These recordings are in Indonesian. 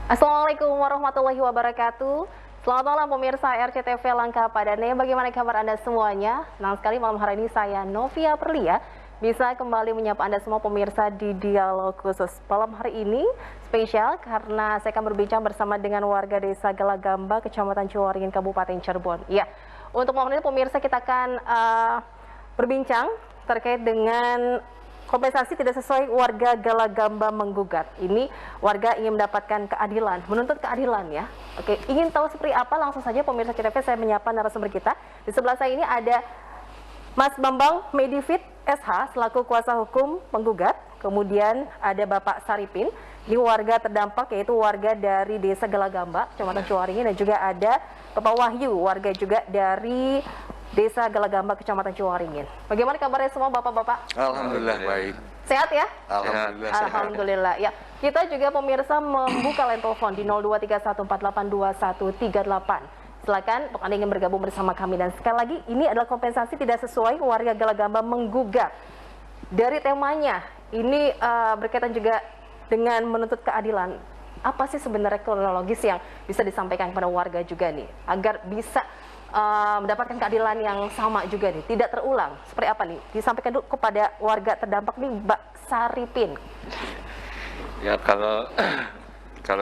Assalamualaikum warahmatullahi wabarakatuh. Selamat malam pemirsa RCTV Langka Padane. Bagaimana kabar Anda semuanya? Senang sekali malam hari ini saya Novia Perlia bisa kembali menyapa Anda semua pemirsa di Dialog Khusus. Malam hari ini spesial karena saya akan berbincang bersama dengan warga Desa Galagamba, Kecamatan Ciwaringin, Kabupaten Cirebon. Ya, untuk malam ini pemirsa kita akan berbincang terkait dengan kompensasi tidak sesuai warga Galagamba menggugat. Ini warga ingin mendapatkan keadilan, menuntut keadilan ya. Oke, ingin tahu seperti apa? Langsung saja pemirsa CTV saya menyapa narasumber kita. Di sebelah saya ini ada Mas Bambang Medifit SH selaku kuasa hukum penggugat. Kemudian ada Bapak Saripin, ini warga terdampak yaitu warga dari Desa Galagamba, Kecamatan Ciwaringin, dan juga ada Bapak Wahyu, warga juga dari Desa Galagamba, Kecamatan Ciwaringin. Bagaimana kabarnya semua Bapak-bapak? Alhamdulillah baik. Sehat ya? Alhamdulillah. Alhamdulillah. Ya, kita juga pemirsa membuka line telepon di 0231482138. Silakan untuk Anda ingin bergabung bersama kami. Dan sekali lagi, ini adalah kompensasi tidak sesuai warga Galagamba menggugat. Dari temanya, ini berkaitan juga dengan menuntut keadilan. Apa sih sebenarnya kronologis yang bisa disampaikan kepada warga juga nih, agar bisa mendapatkan keadilan yang sama juga nih, tidak terulang. Seperti apa nih? Disampaikan dulu kepada warga terdampak nih, Mbak Saripin. Ya kalau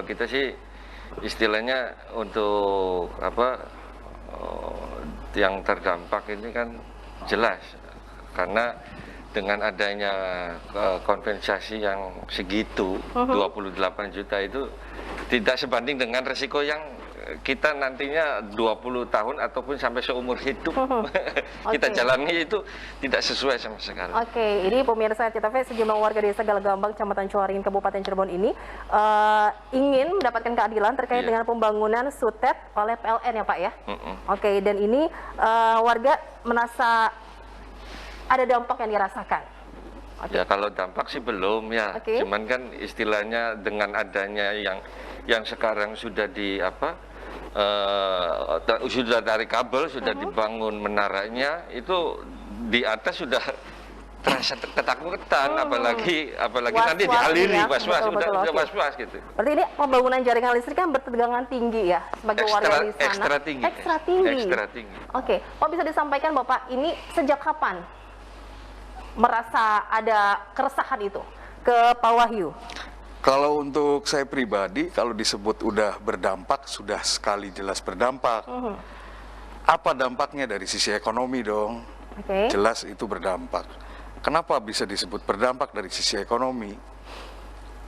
kita sih istilahnya untuk yang terdampak ini kan jelas karena dengan adanya kompensasi yang segitu 28 juta itu tidak sebanding dengan resiko yang kita nantinya 20 tahun ataupun sampai seumur hidup kita jalani itu tidak sesuai sama sekali. Oke, ini pemirsa CTV, sejumlah warga Desa Galagamba, Kecamatan Ciwaringin, Kabupaten Cirebon ini ingin mendapatkan keadilan terkait dengan pembangunan SUTET oleh PLN ya Pak ya. Oke, dan ini warga merasa ada dampak yang dirasakan. Ya kalau dampak sih belum ya, cuman kan istilahnya dengan adanya yang sekarang sudah sudah dari kabel, sudah dibangun menaranya, itu di atas sudah terasa ketakutan, apalagi nanti dialiri ya? udah was-was gitu. Berarti ini pembangunan jaringan listrik kan bertegangan tinggi ya sebagai warga di sana. Ekstra tinggi. Oke, Pak bisa disampaikan Bapak ini sejak kapan merasa ada keresahan itu ke Pak Wahyu? Kalau untuk saya pribadi, kalau disebut udah berdampak, sudah sekali jelas berdampak. Apa dampaknya dari sisi ekonomi dong? Jelas itu berdampak. Kenapa bisa disebut berdampak dari sisi ekonomi?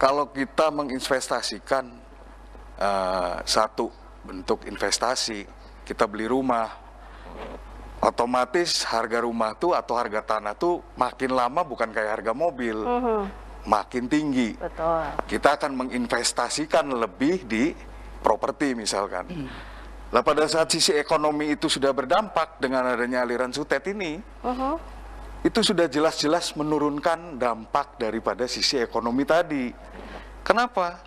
Kalau kita menginvestasikan satu bentuk investasi, kita beli rumah, otomatis harga rumah tuh atau harga tanah tuh makin lama bukan kayak harga mobil. Makin tinggi. Betul. Kita akan menginvestasikan lebih di properti misalkan. Lah pada saat sisi ekonomi itu sudah berdampak dengan adanya aliran SUTET ini, itu sudah jelas-jelas menurunkan dampak daripada sisi ekonomi tadi. Kenapa?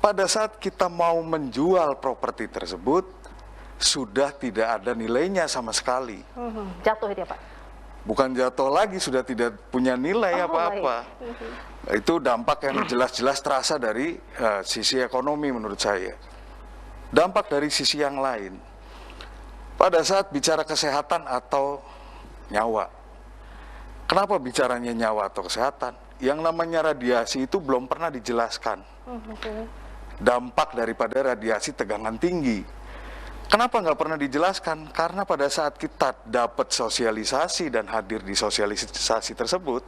Pada saat kita mau menjual properti tersebut, sudah tidak ada nilainya sama sekali. Jatuh itu ya Pak? Bukan jatuh lagi, sudah tidak punya nilai apa-apa. Itu dampak yang jelas-jelas terasa dari sisi ekonomi menurut saya. Dampak dari sisi yang lain, pada saat bicara kesehatan atau nyawa. Kenapa bicaranya nyawa atau kesehatan? Yang namanya radiasi itu belum pernah dijelaskan. Dampak daripada radiasi tegangan tinggi. Kenapa nggak pernah dijelaskan? Karena pada saat kita dapat sosialisasi dan hadir di sosialisasi tersebut,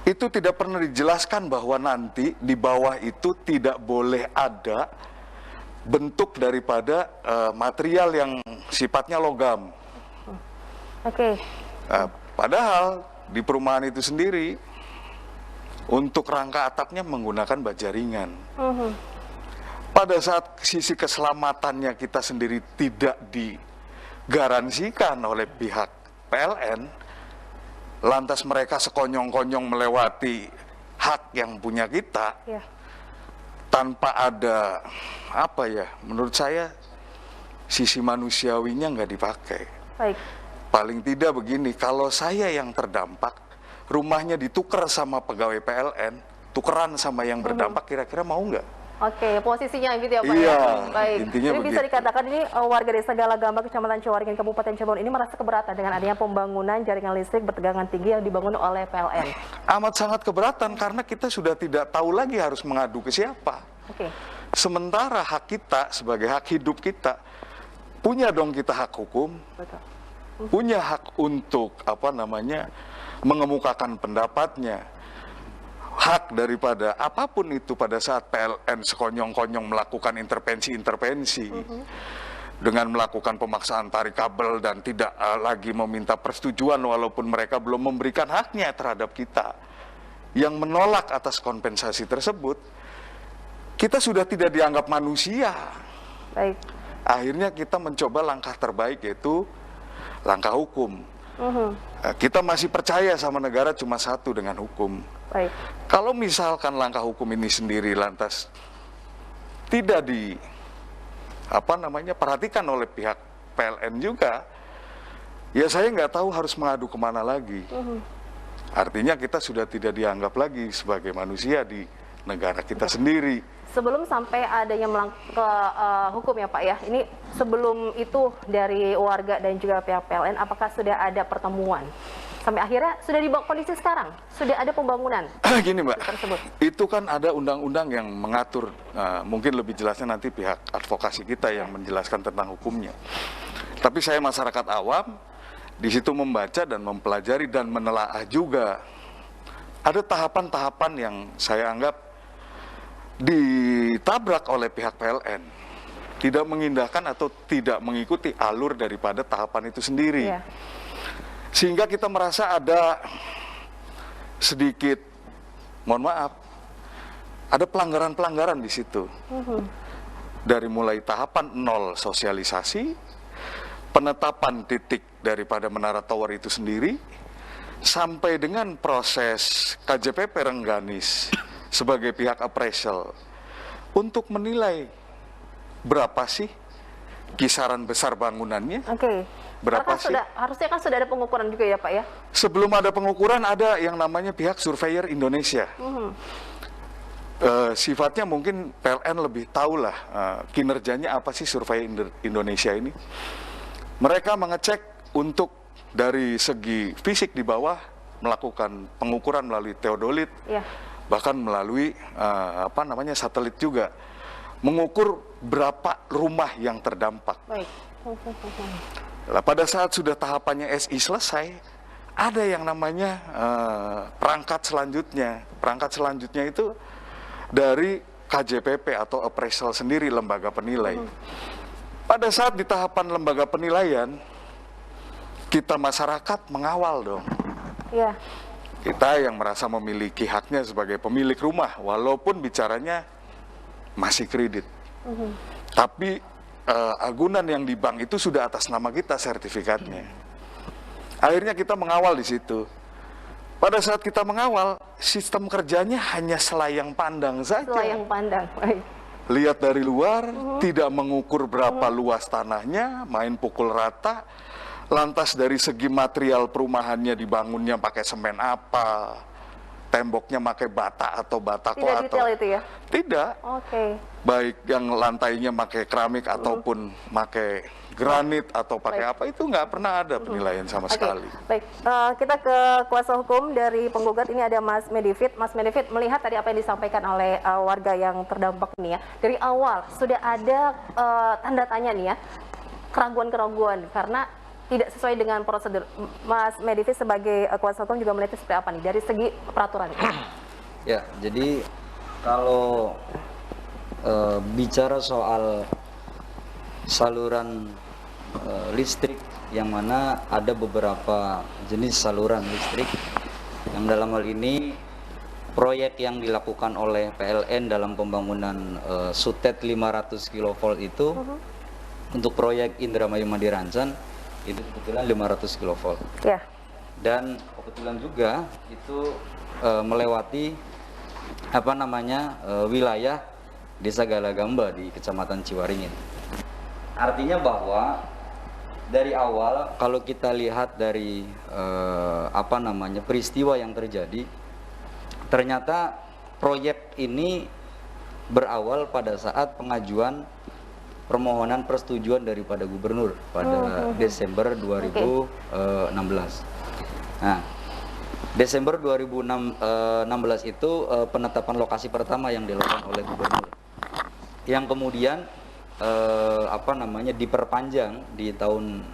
itu tidak pernah dijelaskan bahwa nanti di bawah itu tidak boleh ada bentuk daripada material yang sifatnya logam. Padahal di perumahan itu sendiri, untuk rangka atapnya menggunakan baja ringan. Pada saat sisi keselamatannya kita sendiri tidak digaransikan oleh pihak PLN, lantas mereka sekonyong-konyong melewati hak yang punya kita, tanpa ada, menurut saya, sisi manusiawinya nggak dipakai. Paling tidak begini, kalau saya yang terdampak, rumahnya ditukar sama pegawai PLN, tukeran sama yang berdampak, kira-kira mau nggak? Oke, posisinya gitu ya Pak Iya, ya? Baik. intinya Jadi bisa begitu. dikatakan ini warga desa Galagamba, Kecamatan Ciwaringin, Kabupaten Cirebon ini merasa keberatan dengan adanya pembangunan jaringan listrik bertegangan tinggi yang dibangun oleh PLN. Amat sangat keberatan karena kita sudah tidak tahu lagi harus mengadu ke siapa. Oke. Sementara hak kita sebagai hak hidup kita, punya dong kita hak hukum, Betul. punya hak untuk mengemukakan pendapatnya. Hak daripada apapun itu pada saat PLN sekonyong-konyong melakukan intervensi-intervensi dengan melakukan pemaksaan tarik kabel dan tidak lagi meminta persetujuan walaupun mereka belum memberikan haknya terhadap kita, yang menolak atas kompensasi tersebut, kita sudah tidak dianggap manusia. Baik. Akhirnya kita mencoba langkah terbaik, yaitu langkah hukum. Kita masih percaya sama negara cuma satu, dengan hukum. Baik. Kalau misalkan langkah hukum ini sendiri lantas tidak perhatikan oleh pihak PLN juga, ya saya nggak tahu harus mengadu kemana lagi. Artinya kita sudah tidak dianggap lagi sebagai manusia di negara kita sendiri. Sebelum sampai adanya hukum ya Pak ya, ini sebelum itu dari warga dan juga pihak PLN, apakah sudah ada pertemuan? Sampai akhirnya sudah di kondisi sekarang, sudah ada pembangunan. Gini Mbak, tersebut. itu kan ada undang-undang yang mengatur, mungkin lebih jelasnya nanti pihak advokasi kita yang menjelaskan tentang hukumnya. Tapi saya masyarakat awam, di situ membaca dan mempelajari dan menelaah juga. Ada tahapan-tahapan yang saya anggap ditabrak oleh pihak PLN, tidak mengindahkan atau tidak mengikuti alur daripada tahapan itu sendiri. Iya. Sehingga kita merasa ada sedikit, mohon maaf, ada pelanggaran-pelanggaran di situ. Dari mulai tahapan nol sosialisasi, penetapan titik daripada menara tower itu sendiri, sampai dengan proses KJPP Rengganis sebagai pihak appraisal untuk menilai berapa sih kisaran besar bangunannya. Oke. Berapa sih? Harusnya kan sudah ada pengukuran juga ya Pak ya? Sebelum ada pengukuran ada yang namanya pihak surveyor Indonesia. Sifatnya mungkin PLN lebih tahu lah kinerjanya apa sih surveyor Indonesia ini. Mereka mengecek untuk dari segi fisik di bawah, melakukan pengukuran melalui teodolit, bahkan melalui satelit juga, mengukur berapa rumah yang terdampak. Baik. Nah, pada saat sudah tahapannya SI selesai, ada yang namanya perangkat selanjutnya. Perangkat selanjutnya itu dari KJPP atau appraisal sendiri, lembaga penilai. Pada saat di tahapan lembaga penilaian, kita masyarakat mengawal dong. Iya. Kita yang merasa memiliki haknya sebagai pemilik rumah, walaupun bicaranya masih kredit. Tapi agunan yang di bank itu sudah atas nama kita sertifikatnya. Akhirnya kita mengawal di situ. Pada saat kita mengawal, sistem kerjanya hanya selayang pandang saja. Selayang pandang. Baik. Lihat dari luar, tidak mengukur berapa luas tanahnya, main pukul rata. Lantas dari segi material perumahannya dibangunnya pakai semen apa, temboknya pakai bata atau batako Tidak atau detail itu ya? tidak. Oke. Baik yang lantainya pakai keramik ataupun pakai granit atau pakai apa, itu nggak pernah ada penilaian sama sekali. Baik, kita ke kuasa hukum dari penggugat, ini ada Mas Medivit. Mas Medivit, melihat tadi apa yang disampaikan oleh warga yang terdampak nih ya, dari awal sudah ada tanda tanya nih ya, keraguan-keraguan karena tidak sesuai dengan prosedur. Mas Medivit sebagai kuasa hukum juga melihat seperti apa nih dari segi peraturan? Ya, jadi kalau bicara soal saluran listrik, yang mana ada beberapa jenis saluran listrik, yang dalam hal ini proyek yang dilakukan oleh PLN dalam pembangunan Sutet 500 kV itu untuk proyek Indramayu Mandirancan itu kebetulan 500 kV. Ya. Dan kebetulan juga itu melewati wilayah Desa Galagamba di Kecamatan Ciwaringin. Artinya bahwa dari awal kalau kita lihat dari peristiwa yang terjadi, ternyata proyek ini berawal pada saat pengajuan permohonan persetujuan daripada gubernur pada Desember 2016. Nah, Desember 2016 itu penetapan lokasi pertama yang dilakukan oleh gubernur, yang kemudian diperpanjang di tahun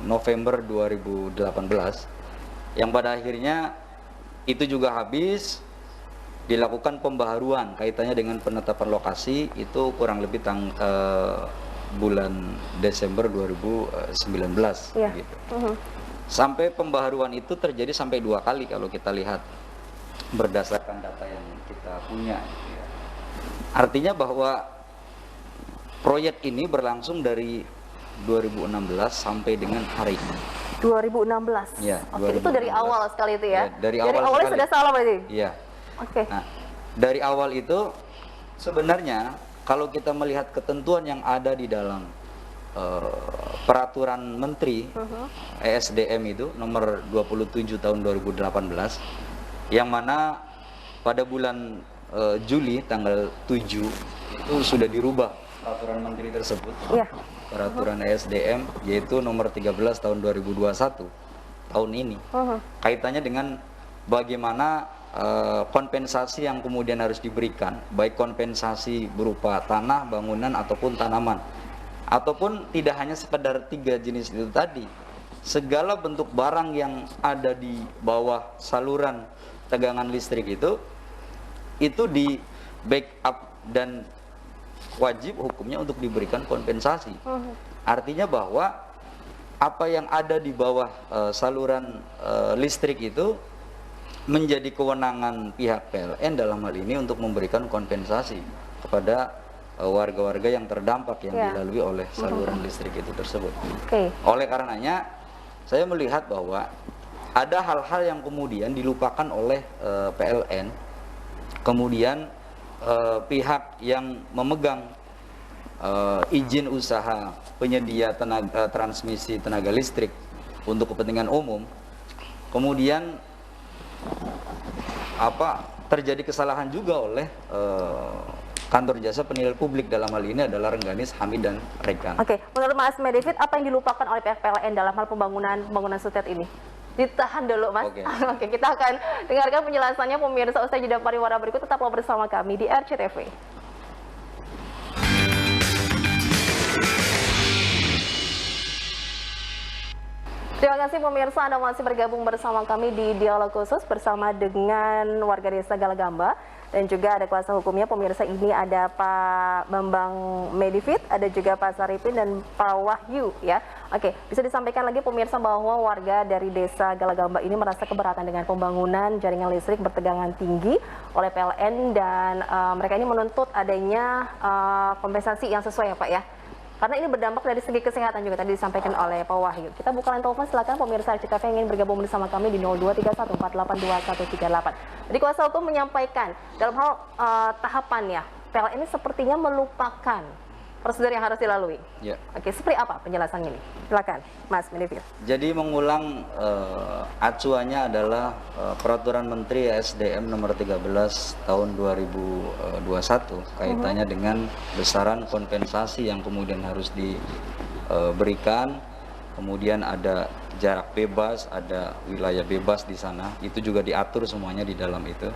November 2018, yang pada akhirnya itu juga habis. Dilakukan pembaharuan kaitannya dengan penetapan lokasi itu kurang lebih bulan Desember 2019 gitu. Sampai pembaharuan itu terjadi sampai 2 kali kalau kita lihat berdasarkan data yang kita punya gitu ya. Artinya bahwa proyek ini berlangsung dari 2016 sampai dengan hari ini. 2016. Ya, Oke, itu dari awal sekali itu ya. Dari awalnya awalnya sudah salah berarti. Iya. Oke. Nah, dari awal itu sebenarnya kalau kita melihat ketentuan yang ada di dalam peraturan Menteri ESDM itu nomor 27 tahun 2018, yang mana pada bulan Juli tanggal 7 itu sudah dirubah peraturan Menteri tersebut. Iya. Peraturan ESDM yaitu nomor 13 tahun 2021 tahun ini. Kaitannya dengan bagaimana kompensasi yang kemudian harus diberikan, baik kompensasi berupa tanah, bangunan ataupun tanaman, ataupun tidak hanya sekedar 3 jenis itu tadi, segala bentuk barang yang ada di bawah saluran tegangan listrik itu di backup dan wajib hukumnya untuk diberikan kompensasi. Artinya bahwa apa yang ada di bawah saluran listrik itu menjadi kewenangan pihak PLN dalam hal ini untuk memberikan kompensasi kepada warga-warga yang terdampak yang dilalui oleh saluran listrik itu tersebut. Oleh karenanya saya melihat bahwa ada hal-hal yang kemudian dilupakan oleh PLN, kemudian pihak yang memegang izin usaha penyedia transmisi tenaga listrik untuk kepentingan umum, kemudian terjadi kesalahan juga oleh kantor jasa penilai publik, dalam hal ini adalah Rengganis, Hamid, dan Rekan. Oke, menurut Mas Medivit, apa yang dilupakan oleh pihak PLN dalam hal pembangunan sutet ini? Ditahan dulu, Mas. Oke, kita akan dengarkan penjelasannya pemirsa usai jeda pariwara berikut. Tetaplah bersama kami di RCTV. Terima kasih pemirsa, Anda masih bergabung bersama kami di Dialog Khusus bersama dengan warga desa Galagamba dan juga ada kuasa hukumnya. Pemirsa, ini ada Pak Bambang Medivit, ada juga Pak Saripin dan Pak Wahyu ya. Oke, bisa disampaikan lagi pemirsa bahwa warga dari desa Galagamba ini merasa keberatan dengan pembangunan jaringan listrik bertegangan tinggi oleh PLN dan mereka ini menuntut adanya kompensasi yang sesuai ya Pak ya. Karena ini berdampak dari segi kesehatan juga tadi disampaikan oleh Pak Wahyu. Kita buka line telepon, silakan pemirsa RCTV yang ingin bergabung bersama kami di 0231482138. Jadi kuasa hukum menyampaikan dalam hal tahapannya PLN ini sepertinya melupakan prosedur yang harus dilalui. Ya. Oke, seperti apa penjelasannya ini? Silakan, Mas Medivit. Jadi mengulang acuannya adalah peraturan Menteri SDM nomor 13 tahun 2021 kaitannya dengan besaran kompensasi yang kemudian harus diberikan. Kemudian ada jarak bebas, ada wilayah bebas di sana. Itu juga diatur semuanya di dalam itu.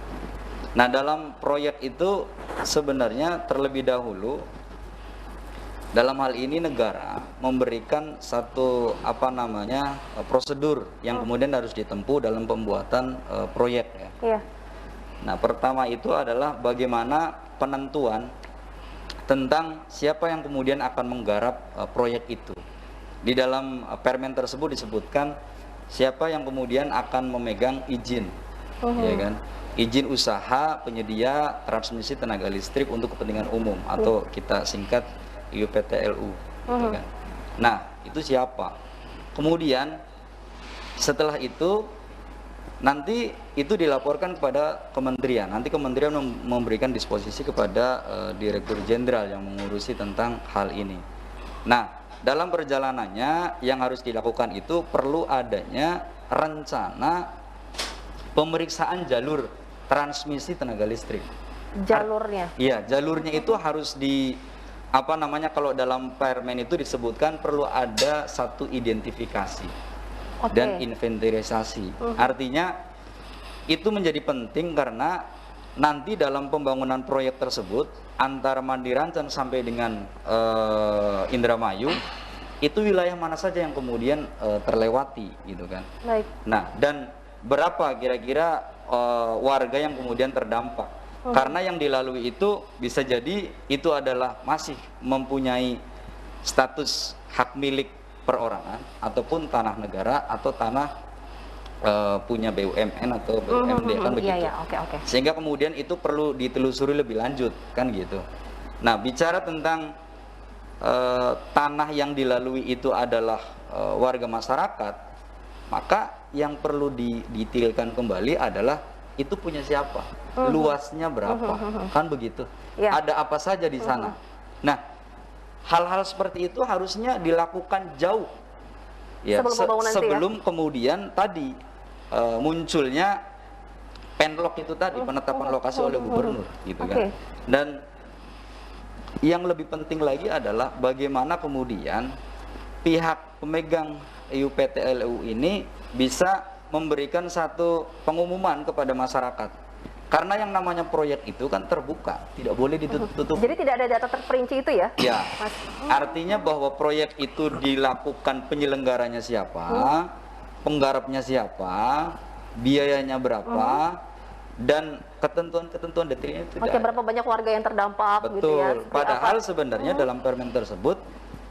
Nah, dalam proyek itu sebenarnya terlebih dahulu dalam hal ini negara memberikan satu prosedur yang kemudian harus ditempuh dalam pembuatan proyek ya. Iya. Nah, pertama itu adalah bagaimana penentuan tentang siapa yang kemudian akan menggarap proyek itu. Di dalam permen tersebut disebutkan siapa yang kemudian akan memegang izin, ya kan? Izin usaha penyedia transmisi tenaga listrik untuk kepentingan umum atau kita singkat IUPTLU. Gitu kan. Nah, itu siapa? Kemudian setelah itu nanti itu dilaporkan kepada kementerian. Nanti kementerian memberikan disposisi kepada Direktur Jenderal yang mengurusi tentang hal ini. Nah, dalam perjalanannya yang harus dilakukan itu perlu adanya rencana pemeriksaan jalur transmisi tenaga listrik. jalurnya. Iya, jalurnya itu harus apa namanya, kalau dalam permen itu disebutkan perlu ada satu identifikasi dan inventarisasi. Artinya itu menjadi penting karena nanti dalam pembangunan proyek tersebut antara Mandirancen sampai dengan Indramayu itu wilayah mana saja yang kemudian terlewati gitu kan. Baik. Nah, dan berapa kira-kira warga yang kemudian terdampak. Karena yang dilalui itu bisa jadi itu adalah masih mempunyai status hak milik perorangan ataupun tanah negara atau tanah punya BUMN atau BUMD kan begitu. Iya, oke. Sehingga kemudian itu perlu ditelusuri lebih lanjut kan gitu. Nah, bicara tentang tanah yang dilalui itu adalah warga masyarakat, maka yang perlu didetailkan kembali adalah itu punya siapa, luasnya berapa, kan begitu. Ada apa saja di sana. Nah, hal-hal seperti itu harusnya dilakukan jauh, ya, sebelum kemudian tadi munculnya penlok itu tadi, penetapan lokasi oleh gubernur, gitu kan. Dan yang lebih penting lagi adalah bagaimana kemudian pihak pemegang IUPTLU ini bisa memberikan satu pengumuman kepada masyarakat. Karena yang namanya proyek itu kan terbuka, tidak boleh ditutup. Jadi tidak ada data terperinci itu ya? Ya, artinya bahwa proyek itu dilakukan penyelenggaranya siapa, penggarapnya siapa, biayanya berapa, dan ketentuan-ketentuan detailnya itu tidak. Berapa banyak warga yang terdampak? Betul. Gitu ya? Padahal sebenarnya dalam permen tersebut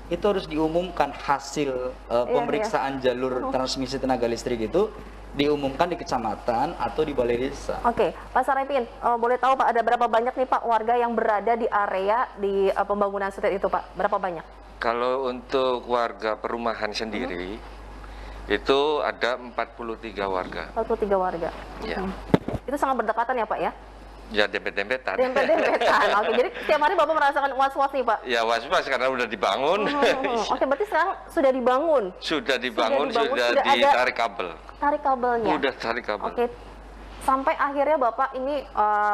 itu harus diumumkan hasil pemeriksaan jalur transmisi tenaga listrik itu diumumkan di kecamatan atau di balai desa. Oke, Pak Sarepin, boleh tahu Pak ada berapa banyak nih Pak warga yang berada di area di pembangunan street itu Pak? Berapa banyak? Kalau untuk warga perumahan sendiri itu ada 43 warga. 43 warga. Ya. Itu sangat berdekatan ya Pak ya? Ya, dempet-dempetan. Dempet-dempetan. Oke, jadi setiap hari Bapak merasakan was-was nih Pak? Ya, was-was karena udah dibangun. Oke, berarti sekarang sudah dibangun? Sudah ditarik kabel. Tarik kabelnya? Udah tarik kabel. Oke, sampai akhirnya Bapak ini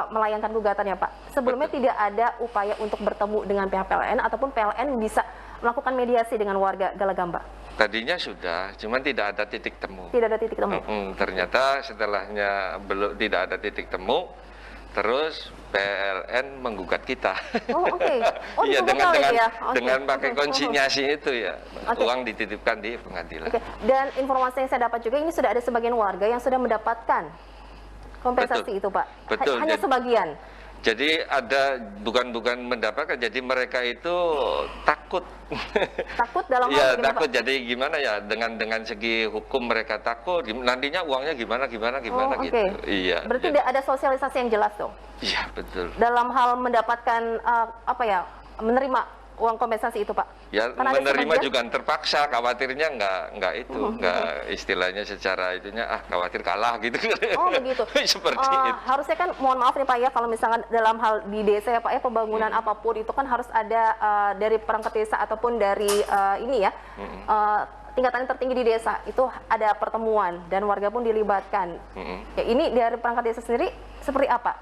melayangkan gugatan ya Pak? Sebelumnya tidak ada upaya untuk bertemu dengan pihak PLN ataupun PLN bisa melakukan mediasi dengan warga Galagamba? Tadinya sudah, cuman tidak ada titik temu. Tidak ada titik temu? Ternyata setelahnya belum tidak ada titik temu, terus PLN menggugat kita. Iya, dengan pakai konsinyasi itu ya, uang dititipkan di pengadilan. Dan informasi yang saya dapat juga ini sudah ada sebagian warga yang sudah mendapatkan kompensasi itu Pak. Betul. Hanya sebagian. Jadi ada bukan mendapatkan, jadi mereka itu takut. Takut dalam hal ya, gimana, takut. Pak? Jadi gimana ya, dengan segi hukum mereka takut, nantinya uangnya gimana gitu. Iya. Berarti tidak ada sosialisasi yang jelas dong? Iya, betul. Dalam hal mendapatkan menerima uang kompensasi itu Pak? Ya, menerima juga terpaksa, khawatirnya nggak istilahnya secara itunya khawatir kalah gitu. Oh begitu. Seperti itu. Harusnya kan, mohon maaf nih Pak ya, kalau misalkan dalam hal di desa ya Pak ya, pembangunan apapun itu kan harus ada dari perangkat desa ataupun dari tingkatan yang tertinggi di desa itu ada pertemuan dan warga pun dilibatkan. Ya, ini dari perangkat desa sendiri seperti apa?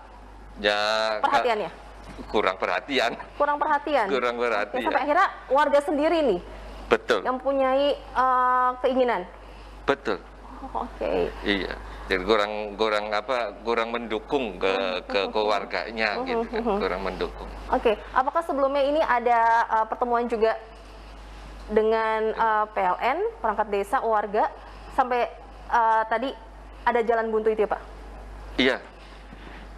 Ya, perhatiannya? Kurang perhatian. Sampai akhirnya warga sendiri nih. Betul. Yang mempunyai keinginan. Betul. Oke. Iya. Jadi kurang mendukung ke warganya gitu kan. Kurang mendukung. Oke. Apakah sebelumnya ini ada pertemuan juga dengan PLN, perangkat desa, warga sampai tadi ada jalan buntu itu ya Pak? Iya.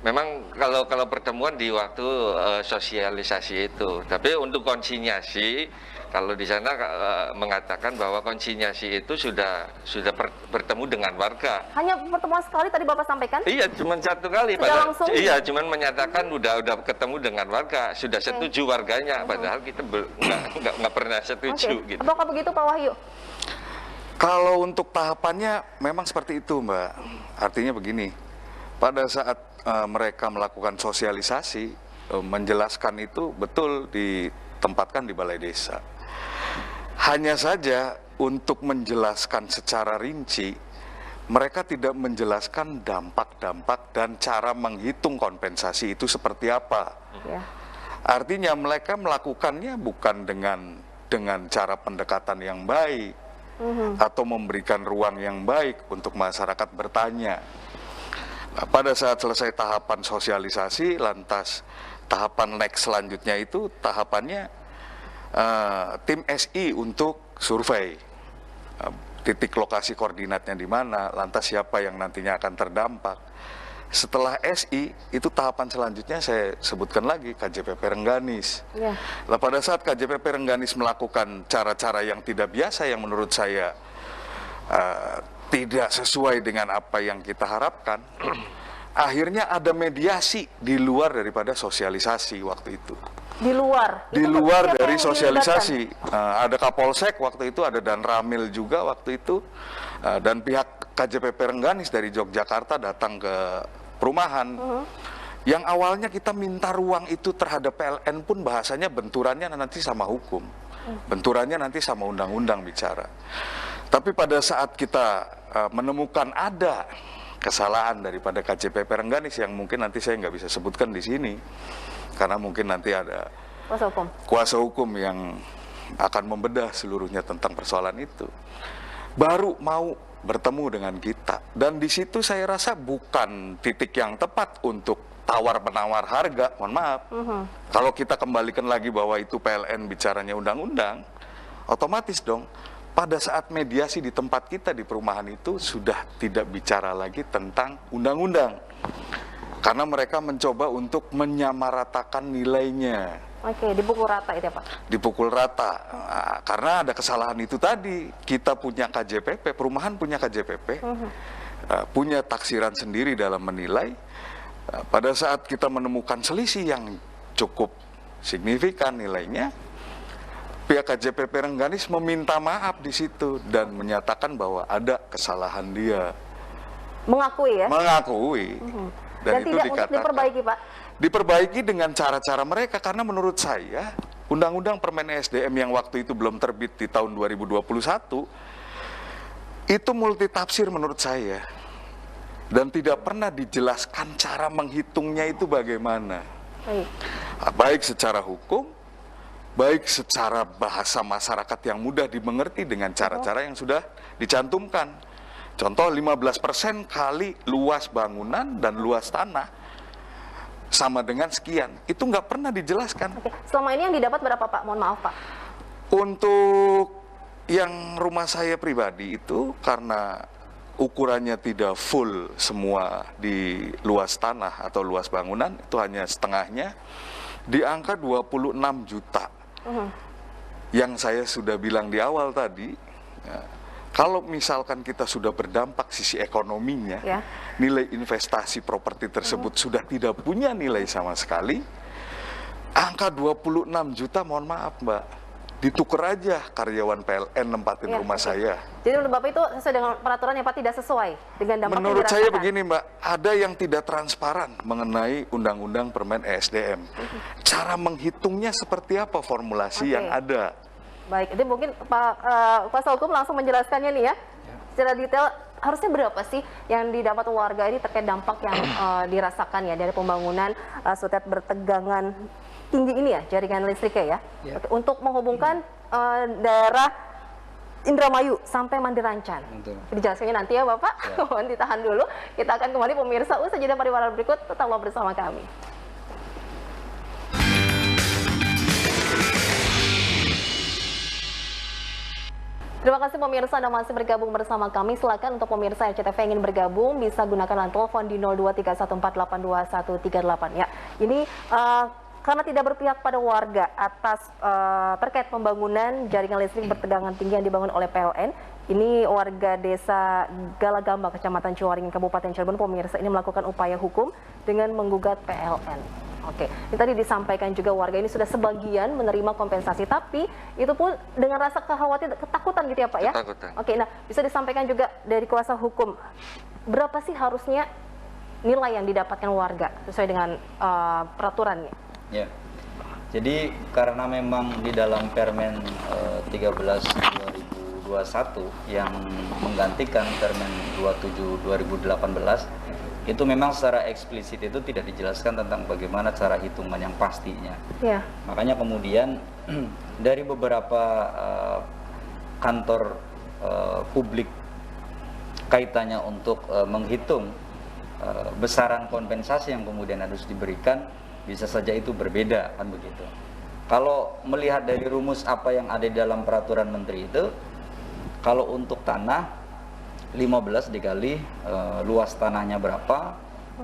Memang kalau pertemuan di waktu sosialisasi itu, tapi untuk konsinyasi, kalau di sana mengatakan bahwa konsinyasi itu sudah bertemu dengan warga. Hanya pertemuan sekali tadi Bapak sampaikan? Iya, cuma satu kali. Iya, cuma menyatakan udah ketemu dengan warga, sudah setuju warganya, padahal kita nggak pernah setuju. Gitu. Apakah begitu Pak Wahyu? Kalau untuk tahapannya memang seperti itu Mbak. Artinya begini, pada saat mereka melakukan sosialisasi, menjelaskan itu betul ditempatkan di balai desa. Hanya saja untuk menjelaskan secara rinci mereka tidak menjelaskan dampak-dampak dan cara menghitung kompensasi itu seperti apa. Ya. Artinya mereka melakukannya bukan dengan cara pendekatan yang baik atau memberikan ruang yang baik untuk masyarakat bertanya. Nah, pada saat selesai tahapan sosialisasi, lantas tahapan next selanjutnya itu tahapannya tim SI untuk survei. Titik lokasi koordinatnya di mana, lantas siapa yang nantinya akan terdampak. Setelah SI, itu tahapan selanjutnya saya sebutkan lagi, KJPP Rengganis. Ya. Nah, pada saat KJPP Rengganis melakukan cara-cara yang tidak biasa, yang menurut saya tidak sesuai dengan apa yang kita harapkan, akhirnya ada mediasi di luar daripada sosialisasi waktu itu. Di luar? Di Itu luar siapa dari yang sosialisasi. Ada Kapolsek waktu itu, ada Dan Ramil juga waktu itu, dan pihak KJPP Rengganis dari Yogyakarta datang ke perumahan. Yang awalnya kita minta ruang itu terhadap PLN pun bahasanya benturannya nanti sama hukum. Benturannya nanti sama undang-undang bicara. Tapi pada saat kita menemukan ada kesalahan daripada KJPP Rengganis yang mungkin nanti saya nggak bisa sebutkan di sini, karena mungkin nanti ada kuasa hukum yang akan membedah seluruhnya tentang persoalan itu, baru mau bertemu dengan kita. Dan di situ saya rasa bukan titik yang tepat untuk tawar-menawar harga, mohon maaf. Kalau kita kembalikan lagi bahwa itu PLN bicaranya undang-undang, otomatis dong, pada saat mediasi di tempat kita di perumahan itu sudah tidak bicara lagi tentang undang-undang. Karena mereka mencoba untuk menyamaratakan nilainya. Oke, dipukul rata itu ya Pak? Dipukul rata. Nah, karena ada kesalahan itu tadi. Kita punya KJPP, perumahan punya KJPP, punya taksiran sendiri dalam menilai. Pada saat kita menemukan selisih yang cukup signifikan nilainya, pihak KJPP Rengganis meminta maaf di situ dan menyatakan bahwa ada kesalahan dia. Mengakui ya? Mengakui. Dan itu tidak dikatakan, untuk diperbaiki Pak? Diperbaiki dengan cara-cara mereka, karena menurut saya Undang-Undang Permen SDM yang waktu itu belum terbit di tahun 2021 itu multitafsir menurut saya, dan tidak pernah dijelaskan cara menghitungnya itu bagaimana. Baik secara hukum, baik secara bahasa masyarakat yang mudah dimengerti dengan cara-cara yang sudah dicantumkan. Contoh 15% kali luas bangunan dan luas tanah sama dengan sekian. Itu nggak pernah dijelaskan. Oke. Selama ini yang didapat berapa Pak? Mohon maaf Pak. Untuk yang rumah saya pribadi itu karena ukurannya tidak full semua di luas tanah atau luas bangunan, itu hanya setengahnya, di angka 26 juta. Yang saya sudah bilang di awal tadi, ya, kalau misalkan kita sudah berdampak sisi ekonominya, nilai investasi properti tersebut sudah tidak punya nilai sama sekali, angka 26 juta, mohon maaf Mbak, ditukar aja karyawan PLN nempatin rumah saya. Jadi menurut Bapak itu sesuai dengan peraturan yang Pak, tidak sesuai dengan dampak yang menurut saya dirasakan? begini Mbak, ada yang tidak transparan mengenai Undang-Undang Permen ESDM. Cara menghitungnya seperti apa formulasi yang ada. Baik, itu mungkin Pak kuasa hukum langsung menjelaskannya nih ya. Secara detail, harusnya berapa sih yang didapat warga ini terkait dampak yang dirasakan ya dari pembangunan sutet bertegangan tinggi ini ya, jaringan listriknya ya. Oke, untuk menghubungkan daerah Indramayu sampai Mandirancan. Dijelaskannya nanti ya Bapak. Mohon ditahan dulu. Kita akan kembali pemirsa usai jeda pariwara berikut, tetaplah bersama kami. Terima kasih pemirsa Anda masih bergabung bersama kami. Silakan untuk pemirsa RCTV yang ingin bergabung bisa gunakan telepon di 0231482138 ya. Ini karena tidak berpihak pada warga atas terkait pembangunan jaringan listrik bertegangan tinggi yang dibangun oleh PLN. Ini warga desa Galagamba, Kecamatan Ciwaringin, Kabupaten Cirebon, pemirsa ini melakukan upaya hukum dengan menggugat PLN. Oke, ini tadi disampaikan juga warga ini sudah sebagian menerima kompensasi, tapi itu pun dengan rasa kekhawatiran, ketakutan gitu ya Pak ya? Ketakutan. Oke, nah bisa disampaikan juga dari kuasa hukum, berapa sih harusnya nilai yang didapatkan warga sesuai dengan peraturannya? Ya, jadi karena memang di dalam Permen 13/2021 21 yang menggantikan Permen 27 2018 itu memang secara eksplisit itu tidak dijelaskan tentang bagaimana cara hitungan yang pastinya. Ya. Makanya kemudian dari beberapa kantor publik kaitannya untuk menghitung besaran kompensasi yang kemudian harus diberikan bisa saja itu berbeda, kan begitu. Kalau melihat dari rumus apa yang ada di dalam peraturan menteri itu, kalau untuk tanah 15 dikali luas tanahnya berapa,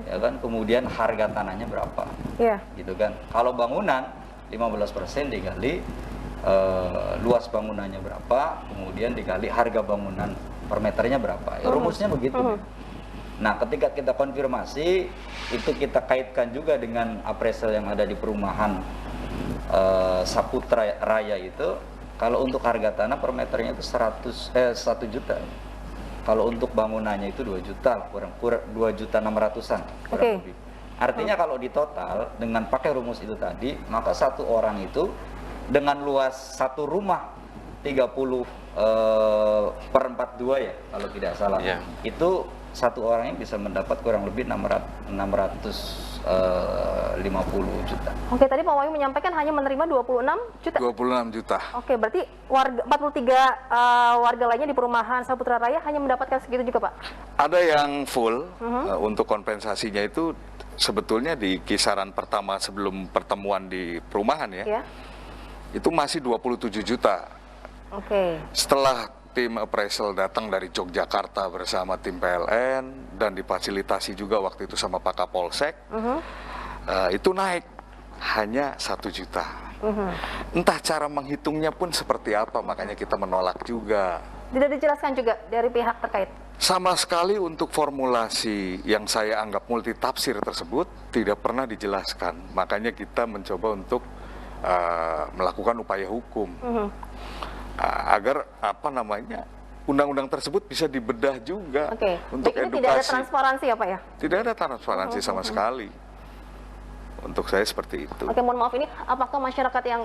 ya kan, kemudian harga tanahnya berapa, gitu kan. Kalau bangunan 15% dikali luas bangunannya berapa, kemudian dikali harga bangunan per meternya berapa, ya, rumusnya begitu. Nah, ketika kita konfirmasi itu kita kaitkan juga dengan appraisal yang ada di perumahan Saputra Raya itu, kalau untuk harga tanah per meternya itu 1 juta. Kalau untuk bangunannya itu 2 juta, kurang 2.600.000-an kurang lebih. Artinya kalau di total dengan pakai rumus itu tadi, maka satu orang itu dengan luas satu rumah 30/42 ya kalau tidak salah. Yeah. Itu satu orang yang bisa mendapat kurang lebih 650 juta. Oke, tadi Pak Wahyu menyampaikan hanya menerima 26 juta. 26 juta. Oke, berarti warga 43 warga lainnya di perumahan Saputra Raya hanya mendapatkan segitu juga, Pak? Ada yang full untuk kompensasinya itu sebetulnya di kisaran pertama sebelum pertemuan di perumahan ya. Itu masih 27 juta. Oke. Setelah tim appraisal datang dari Yogyakarta bersama tim PLN dan difasilitasi juga waktu itu sama Pak Kapolsek, itu naik hanya 1 juta. Entah cara menghitungnya pun seperti apa, makanya kita menolak juga. Tidak dijelaskan juga dari pihak terkait? Sama sekali untuk formulasi yang saya anggap multitafsir tersebut tidak pernah dijelaskan. Makanya kita mencoba untuk melakukan upaya hukum. Agar undang-undang tersebut bisa dibedah juga untuk ini edukasi. Tidak ada transparansi ya Pak ya? Tidak ada transparansi sama sekali. Untuk saya seperti itu. Oke, mohon maaf, ini apakah masyarakat yang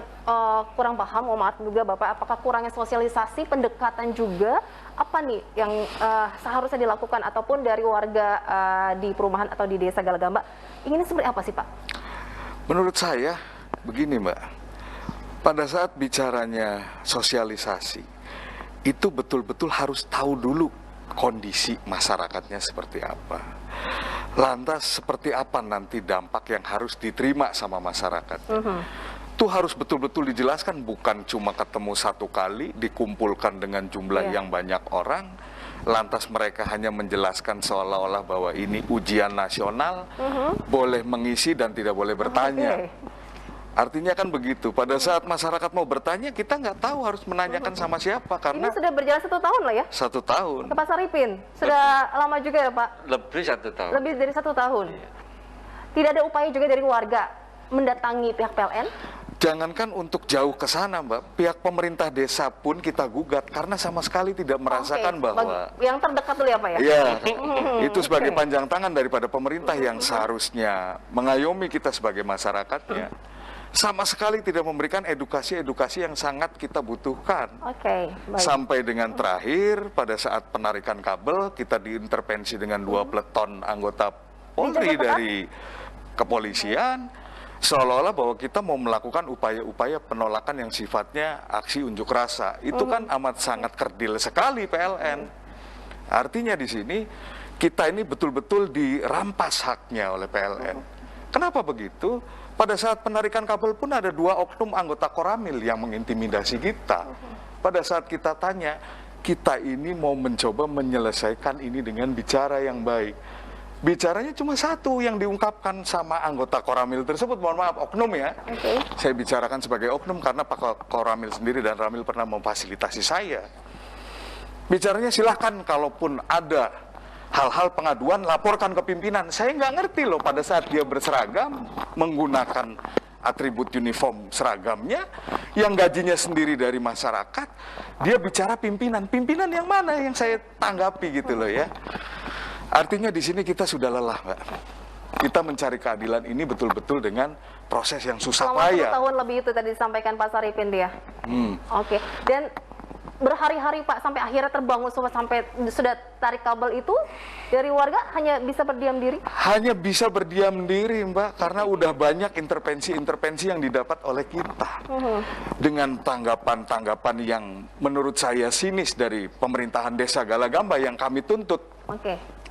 kurang paham, mohon maaf juga Bapak, apakah kurangnya sosialisasi, pendekatan juga, apa nih yang seharusnya dilakukan ataupun dari warga di perumahan atau di desa Galagamba, ini seperti apa sih Pak? Menurut saya begini Mbak. Pada saat bicaranya sosialisasi, itu betul-betul harus tahu dulu kondisi masyarakatnya seperti apa. Lantas seperti apa nanti dampak yang harus diterima sama masyarakat. Itu harus betul-betul dijelaskan, bukan cuma ketemu satu kali, dikumpulkan dengan jumlah yang banyak orang, lantas mereka hanya menjelaskan seolah-olah bahwa ini ujian nasional, boleh mengisi dan tidak boleh bertanya. Artinya kan begitu, pada saat masyarakat mau bertanya, kita nggak tahu harus menanyakan sama siapa, karena... Ini sudah berjalan 1 tahun lah ya? 1 tahun. Ke Pak Saripin, sudah lama juga ya Pak? Lebih 1 tahun. Lebih dari 1 tahun? Tidak ada upaya juga dari warga mendatangi pihak PLN? Jangankan untuk jauh ke sana Mbak, pihak pemerintah desa pun kita gugat, karena sama sekali tidak merasakan bahwa... Yang terdekat dulu ya Pak ya? Iya, itu sebagai panjang tangan daripada pemerintah yang seharusnya mengayomi kita sebagai masyarakatnya. Sama sekali tidak memberikan edukasi-edukasi yang sangat kita butuhkan. Oke, baik. Sampai dengan terakhir, pada saat penarikan kabel, kita diintervensi dengan 2 peleton anggota Polri dari kepolisian, seolah-olah bahwa kita mau melakukan upaya-upaya penolakan yang sifatnya aksi unjuk rasa. Itu kan amat sangat kerdil sekali PLN. Artinya di sini, kita ini betul-betul dirampas haknya oleh PLN. Kenapa begitu? Pada saat penarikan kabel pun ada 2 oknum anggota Koramil yang mengintimidasi kita. Pada saat kita tanya, kita ini mau mencoba menyelesaikan ini dengan bicara yang baik. Bicaranya cuma satu yang diungkapkan sama anggota Koramil tersebut, mohon maaf, oknum ya. Saya bicarakan sebagai oknum karena Pak Koramil sendiri dan Ramil pernah memfasilitasi saya. Bicaranya silahkan kalaupun ada hal-hal pengaduan, laporkan ke pimpinan. Saya nggak ngerti loh pada saat dia berseragam, menggunakan atribut uniform seragamnya, yang gajinya sendiri dari masyarakat, dia bicara pimpinan. Pimpinan yang mana yang saya tanggapi gitu loh ya. Artinya di sini kita sudah lelah Mbak. Kita mencari keadilan ini betul-betul dengan proses yang susah payah. Selama 1 tahun lebih itu tadi disampaikan Pak Saripin dia. Oke, dan berhari-hari Pak sampai akhirnya terbangun semua sampai sudah tarik kabel itu dari warga hanya bisa berdiam diri? Hanya bisa berdiam diri, Mbak, karena udah banyak intervensi-intervensi yang didapat oleh kita. Dengan tanggapan-tanggapan yang menurut saya sinis dari pemerintahan Desa Galagamba yang kami tuntut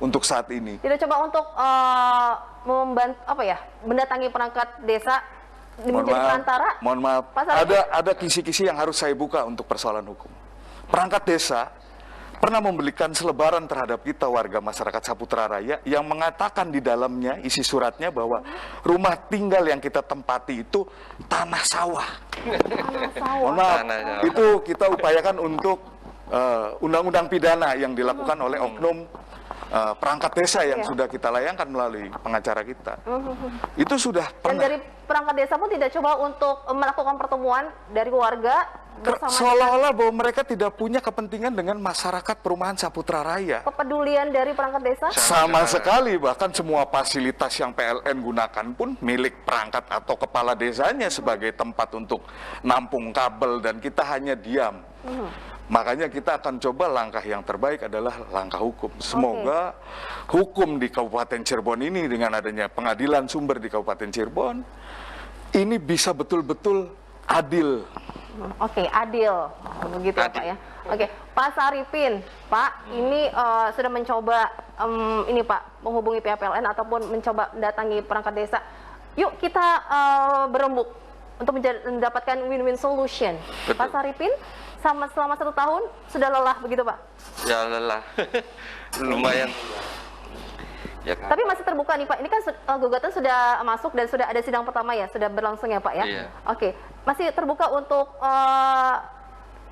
untuk saat ini. Tidak coba untuk membantu mendatangi perangkat desa menjadi perantara? Mohon maaf, ada kisi-kisi yang harus saya buka untuk persoalan hukum. Perangkat desa pernah memberikan selebaran terhadap kita warga masyarakat Saputra Raya yang mengatakan di dalamnya isi suratnya bahwa rumah tinggal yang kita tempati itu tanah sawah. Mohon maaf, itu kita upayakan untuk undang-undang pidana yang dilakukan oleh oknum perangkat desa yang sudah kita layangkan melalui pengacara kita. Itu sudah pernah. Dan dari perangkat desa pun tidak coba untuk melakukan pertemuan dari warga bersama seolah-olah bahwa mereka tidak punya kepentingan dengan masyarakat perumahan Saputra Raya. Kepedulian dari perangkat desa? Sama sekali, bahkan semua fasilitas yang PLN gunakan pun milik perangkat atau kepala desanya sebagai tempat untuk nampung kabel dan kita hanya diam. Makanya kita akan coba langkah yang terbaik adalah langkah hukum. Semoga hukum di Kabupaten Cirebon ini dengan adanya pengadilan sumber di Kabupaten Cirebon ini bisa betul-betul adil. Adil. Begitu ya, Pak ya. Pak Saripin, Pak, ini sudah mencoba ini Pak menghubungi pihak PLN ataupun mencoba mendatangi perangkat desa. Yuk kita berembuk untuk mendapatkan win-win solution. Betul. Pak Saripin, selama 1 tahun sudah lelah begitu Pak? Ya lelah, lumayan. Ya, tapi masih terbuka nih Pak, ini kan gugatan sudah masuk dan sudah ada sidang pertama ya, sudah berlangsung ya Pak ya? Iya. Masih terbuka untuk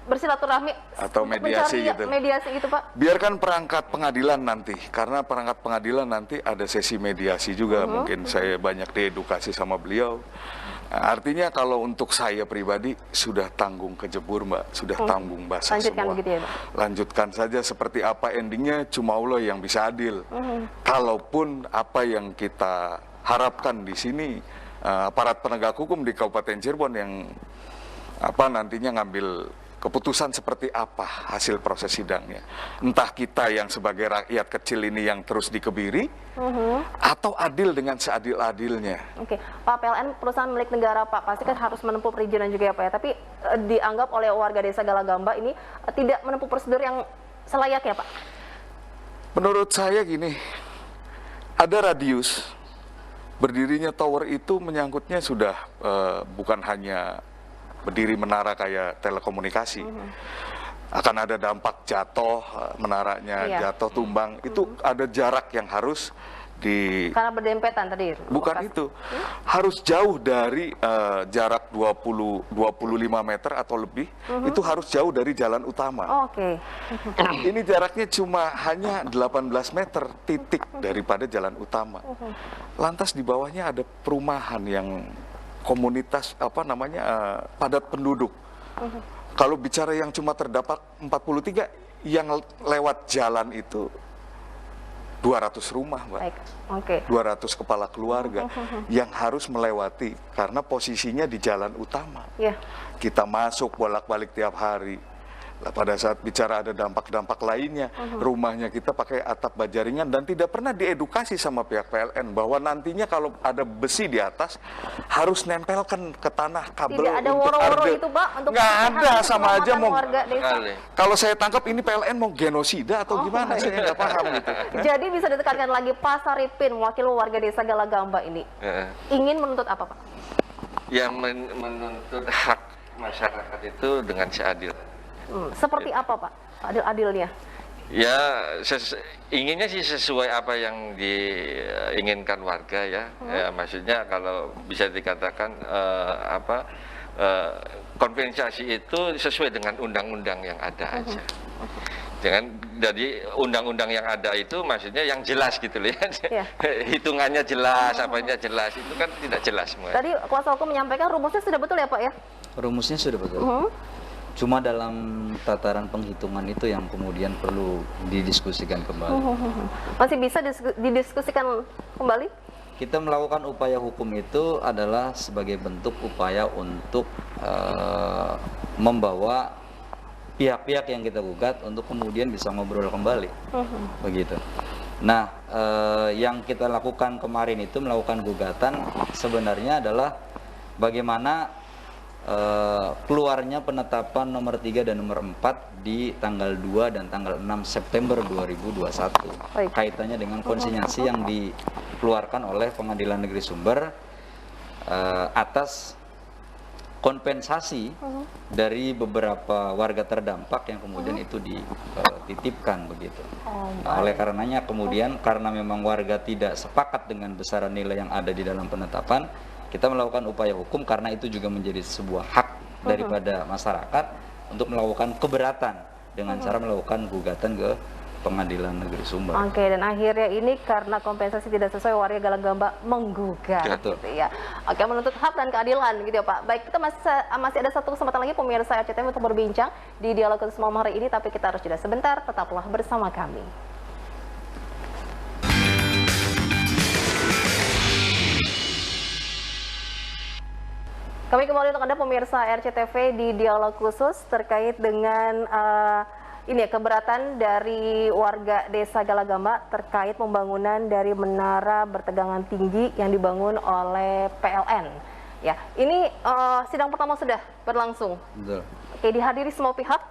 bersilaturahmi atau mediasi gitu. Mediasi gitu Pak? Biarkan perangkat pengadilan nanti, karena perangkat pengadilan nanti ada sesi mediasi juga, mungkin saya banyak diedukasi sama beliau. Artinya kalau untuk saya pribadi sudah tanggung kejebur Mbak, sudah tanggung basah semua. Begitu ya, Pak? Lanjutkan saja seperti apa endingnya, cuma Allah yang bisa adil. Kalaupun apa yang kita harapkan di sini, aparat penegak hukum di Kabupaten Cirebon yang nantinya ngambil keputusan seperti apa hasil proses sidangnya. Entah kita yang sebagai rakyat kecil ini yang terus dikebiri, atau adil dengan seadil-adilnya. Pak, PLN perusahaan milik negara Pak, pasti kan harus menempuh perizinan juga ya Pak ya, tapi dianggap oleh warga desa Galagamba ini tidak menempuh prosedur yang selayaknya Pak? Menurut saya gini, ada radius, berdirinya tower itu menyangkutnya sudah bukan hanya berdiri menara kayak telekomunikasi, akan ada dampak jatuh menaranya, jatuh tumbang, itu ada jarak yang harus karena berdempetan tadi. Bukan itu, harus jauh dari jarak 25 meter atau lebih, itu harus jauh dari jalan utama. Ini jaraknya cuma hanya 18 meter titik daripada jalan utama. Lantas di bawahnya ada perumahan yang komunitas padat penduduk. Kalau bicara yang cuma terdapat 43, yang lewat jalan itu 200 rumah, Mbak. 200 kepala keluarga yang harus melewati karena posisinya di jalan utama. Kita masuk bolak-balik tiap hari. Pada saat bicara ada dampak-dampak lainnya, rumahnya kita pakai atap baja ringan dan tidak pernah diedukasi sama pihak PLN bahwa nantinya kalau ada besi di atas harus nempelkan ke tanah kabel. Tidak ada woro-woro itu Pak? Nggak ada, sama aja mau. Desa. Kalau saya tangkap ini PLN mau genosida atau gimana, saya nggak paham gitu. Jadi bisa ditekankan lagi, Pak Saripin, mewakili warga desa Galagamba ini, ingin menuntut apa Pak? Ya menuntut hak masyarakat itu dengan seadil. Seperti apa Pak adil-adilnya? Ya inginnya sih sesuai apa yang diinginkan warga ya. Ya maksudnya kalau bisa dikatakan kompensasi itu sesuai dengan undang-undang yang ada aja. Jadi undang-undang yang ada itu maksudnya yang jelas gitu loh ya. Hitungannya jelas, apanya jelas, itu kan tidak jelas semua. Tadi kuasa hukum menyampaikan rumusnya sudah betul ya Pak ya? Rumusnya sudah betul. Cuma dalam tataran penghitungan itu yang kemudian perlu didiskusikan kembali. Masih bisa didiskusikan kembali? Kita melakukan upaya hukum itu adalah sebagai bentuk upaya untuk membawa pihak-pihak yang kita gugat untuk kemudian bisa ngobrol kembali, begitu. Nah, yang kita lakukan kemarin itu melakukan gugatan sebenarnya adalah bagaimana keluarnya penetapan nomor 3 dan nomor 4 di tanggal 2 dan tanggal 6 September 2021. Baik. Kaitannya dengan konsinyasi yang dikeluarkan oleh Pengadilan Negeri Sumber atas kompensasi dari beberapa warga terdampak yang kemudian itu dititipkan begitu. Nah, oleh karenanya kemudian karena memang warga tidak sepakat dengan besaran nilai yang ada di dalam penetapan, kita melakukan upaya hukum karena itu juga menjadi sebuah hak daripada masyarakat untuk melakukan keberatan dengan cara melakukan gugatan ke Pengadilan Negeri Sumber. Oke, dan akhirnya ini karena kompensasi tidak sesuai, warga Galagamba menggugat, Betul. gitu ya. Oke, menuntut hak dan keadilan, gitu ya Pak. Baik, kita masih ada satu kesempatan lagi pemirsa RCTV untuk berbincang di dialog khusus malam hari ini, tapi kita harus jeda sebentar. Tetaplah bersama kami. Kami kembali untuk Anda pemirsa RCTV di dialog khusus terkait dengan keberatan dari warga Desa Galagamba terkait pembangunan dari menara bertegangan tinggi yang dibangun oleh PLN. Ya, ini sidang pertama sudah berlangsung. Betul. Oke, dihadiri semua pihak?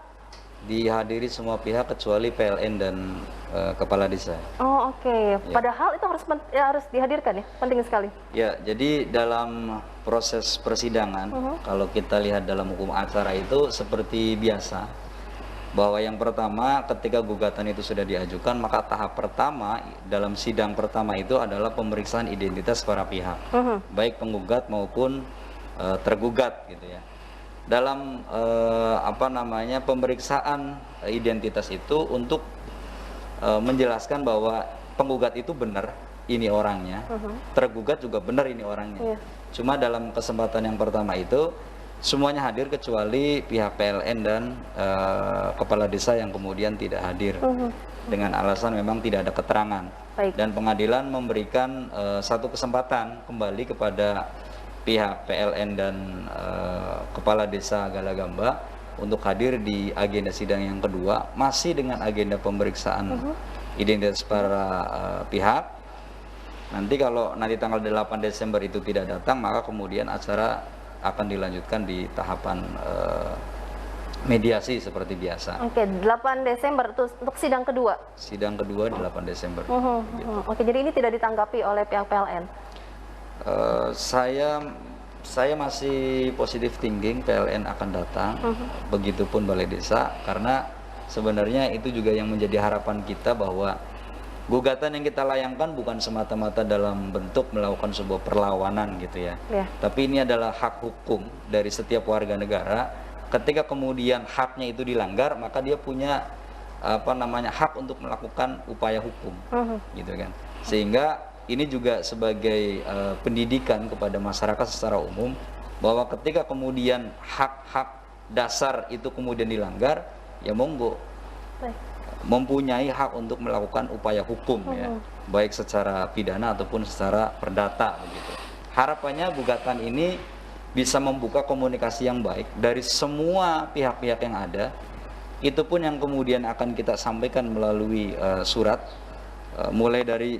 Dihadiri semua pihak kecuali PLN dan kepala desa. Oh, oke. Padahal itu harus dihadirkan ya, penting sekali. Ya, jadi dalam proses persidangan, kalau kita lihat dalam hukum acara itu seperti biasa, bahwa yang pertama ketika gugatan itu sudah diajukan, maka tahap pertama dalam sidang pertama itu adalah pemeriksaan identitas para pihak, baik penggugat maupun tergugat, gitu ya. Dalam pemeriksaan identitas itu untuk menjelaskan bahwa penggugat itu benar ini orangnya, tergugat juga benar ini orangnya. Cuma dalam kesempatan yang pertama itu semuanya hadir kecuali pihak PLN dan kepala desa yang kemudian tidak hadir dengan alasan memang tidak ada keterangan. Baik. Dan pengadilan memberikan satu kesempatan kembali kepada pihak PLN dan kepala desa Galagamba untuk hadir di agenda sidang yang kedua, masih dengan agenda pemeriksaan identitas para pihak. Nanti kalau nanti tanggal 8 Desember itu tidak datang, maka kemudian acara akan dilanjutkan di tahapan mediasi seperti biasa. Oke, 8 Desember itu untuk sidang kedua? Sidang kedua 8 Desember. Oke, jadi ini tidak ditanggapi oleh pihak PLN? Saya masih positif thinking PLN akan datang, begitupun Balai Desa, karena sebenarnya itu juga yang menjadi harapan kita bahwa gugatan yang kita layangkan bukan semata-mata dalam bentuk melakukan sebuah perlawanan gitu ya. Tapi ini adalah hak hukum dari setiap warga negara. Ketika kemudian haknya itu dilanggar, maka dia punya hak untuk melakukan upaya hukum, gitu kan. Sehingga ini juga sebagai pendidikan kepada masyarakat secara umum bahwa ketika kemudian hak-hak dasar itu kemudian dilanggar, ya monggo. Mempunyai hak untuk melakukan upaya hukum ya, baik secara pidana ataupun secara perdata begitu. Harapannya gugatan ini bisa membuka komunikasi yang baik dari semua pihak-pihak yang ada. Itu pun yang kemudian akan kita sampaikan melalui surat, mulai dari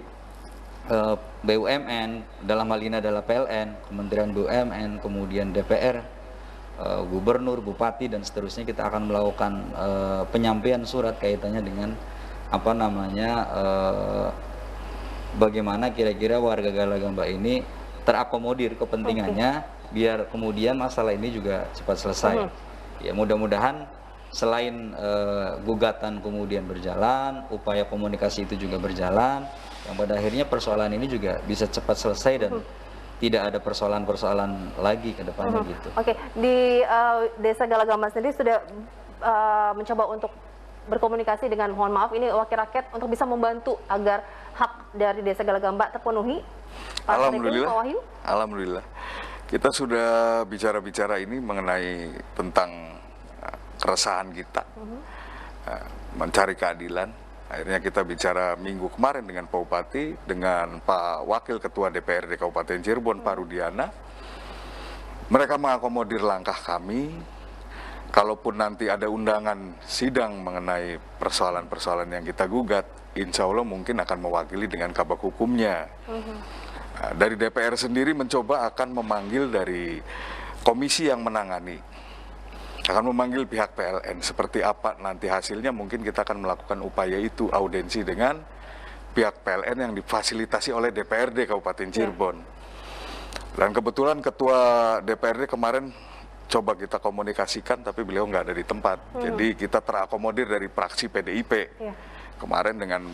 BUMN, dalam hal ini adalah PLN, Kementerian BUMN, kemudian DPR, gubernur, bupati dan seterusnya. Kita akan melakukan penyampaian surat kaitannya dengan bagaimana kira-kira warga Galagamba ini terakomodir kepentingannya biar kemudian masalah ini juga cepat selesai. Ya, mudah-mudahan selain gugatan kemudian berjalan, upaya komunikasi itu juga berjalan, yang pada akhirnya persoalan ini juga bisa cepat selesai dan tidak ada persoalan-persoalan lagi ke depannya gitu. Oke, di Desa Galagamba sendiri sudah mencoba untuk berkomunikasi dengan, mohon maaf ini wakil rakyat, untuk bisa membantu agar hak dari Desa Galagamba terpenuhi. Pak Alhamdulillah. Pak Wahyu? Alhamdulillah. Kita sudah bicara-bicara ini mengenai tentang keresahan kita, mencari keadilan. Akhirnya kita bicara minggu kemarin dengan Pak Bupati, dengan Pak Wakil Ketua DPRD Kabupaten Cirebon, Pak Rudiana. Mereka mengakomodir langkah kami kalaupun nanti ada undangan sidang mengenai persoalan-persoalan yang kita gugat, insya Allah mungkin akan mewakili dengan kabak hukumnya. Nah, dari DPR sendiri mencoba akan memanggil dari komisi yang menangani, akan memanggil pihak PLN. Seperti apa nanti hasilnya, mungkin kita akan melakukan upaya itu, audensi dengan pihak PLN yang difasilitasi oleh DPRD Kabupaten Cirebon. Dan kebetulan ketua DPRD kemarin coba kita komunikasikan, tapi beliau nggak ada di tempat. Jadi kita terakomodir dari fraksi PDIP. Kemarin dengan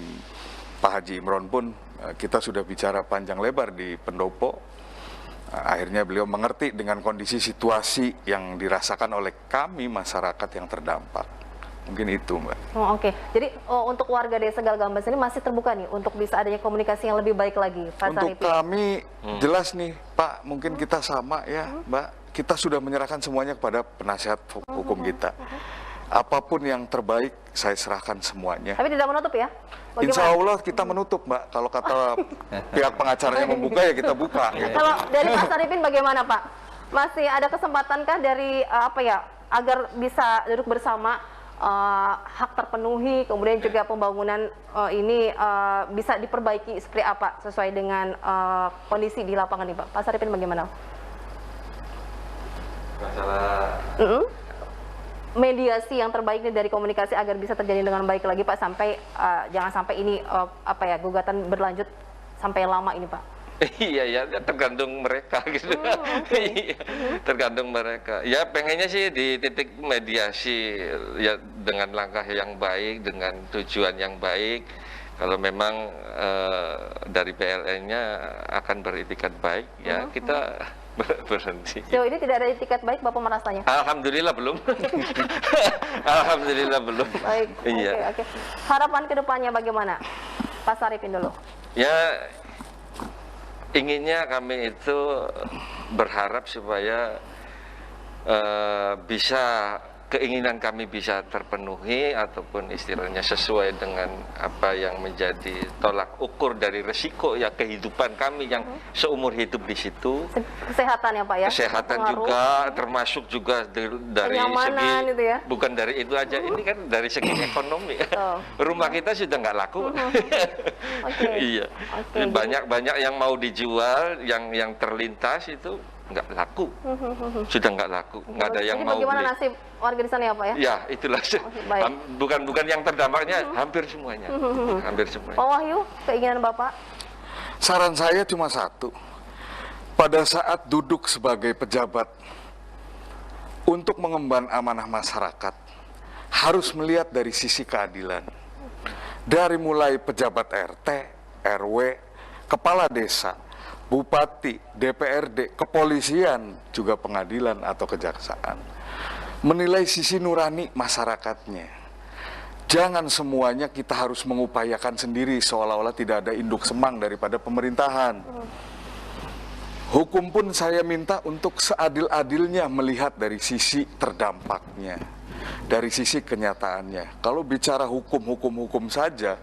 Pak Haji Imron pun kita sudah bicara panjang lebar di pendopo. Akhirnya beliau mengerti dengan kondisi situasi yang dirasakan oleh kami masyarakat yang terdampak. Mungkin itu, Mbak. Oh, oke. Jadi untuk warga desa Galgambas ini masih terbuka nih untuk bisa adanya komunikasi yang lebih baik lagi, Pak Untuk Saripin? kami jelas nih, Pak, mungkin kita sama ya, Mbak. Kita sudah menyerahkan semuanya kepada penasihat hukum kita. Apapun yang terbaik, saya serahkan semuanya. Tapi tidak menutup ya? Bagaimana? Insya Allah kita menutup, Mbak. Kalau kata pihak pengacaranya membuka, ya kita buka. Gitu. Kalau dari Pak Saripin bagaimana, Pak? Masih ada kesempatankah dari agar bisa duduk bersama, hak terpenuhi, kemudian juga pembangunan ini bisa diperbaiki seperti apa sesuai dengan kondisi di lapangan nih, Pak? Pak Saripin bagaimana? Masalah mediasi yang terbaik nih dari komunikasi agar bisa terjadi dengan baik lagi, Pak, sampai jangan sampai ini gugatan berlanjut sampai lama ini, Pak. Iya ya, tergantung mereka gitu. Iya, tergantung mereka. Ya pengennya sih di titik mediasi ya dengan langkah yang baik, dengan tujuan yang baik. Kalau memang dari PLN-nya akan beritikat baik, ya kita berhenti. Sejauh ini tidak ada itikat baik, Bapak merasanya? Alhamdulillah belum. Alhamdulillah belum. Baik, Iya. oke. Harapan kedepannya bagaimana? Pak Saripin dulu. Ya, inginnya kami itu berharap supaya keinginan kami bisa terpenuhi ataupun istilahnya sesuai dengan apa yang menjadi tolak ukur dari resiko ya kehidupan kami yang seumur hidup di situ. Kesehatan ya, Pak ya? Kesehatan Pengaruh. juga, termasuk juga dari Kenyamanan segi itu ya? bukan dari itu aja, ini kan dari segi ekonomi. Rumah kita sudah nggak laku. Oke. Iya. Oke, Banyak yang mau dijual, yang terlintas itu nggak laku, sudah nggak laku, nggak ada yang Jadi mau bagaimana beli. nasib warga di sana ya, Pak ya? Ya itulah, baik. bukan yang terdampaknya, hampir semuanya, hampir semuanya. Pak Wahyu, keinginan Bapak? Saran saya cuma satu. Pada saat duduk sebagai pejabat untuk mengemban amanah masyarakat, harus melihat dari sisi keadilan. Dari mulai pejabat RT, RW, kepala desa, bupati, DPRD, kepolisian, juga pengadilan atau kejaksaan. Menilai sisi nurani masyarakatnya. Jangan semuanya kita harus mengupayakan sendiri seolah-olah tidak ada induk semang daripada pemerintahan. Hukum pun saya minta untuk seadil-adilnya melihat dari sisi terdampaknya, dari sisi kenyataannya. Kalau bicara hukum saja,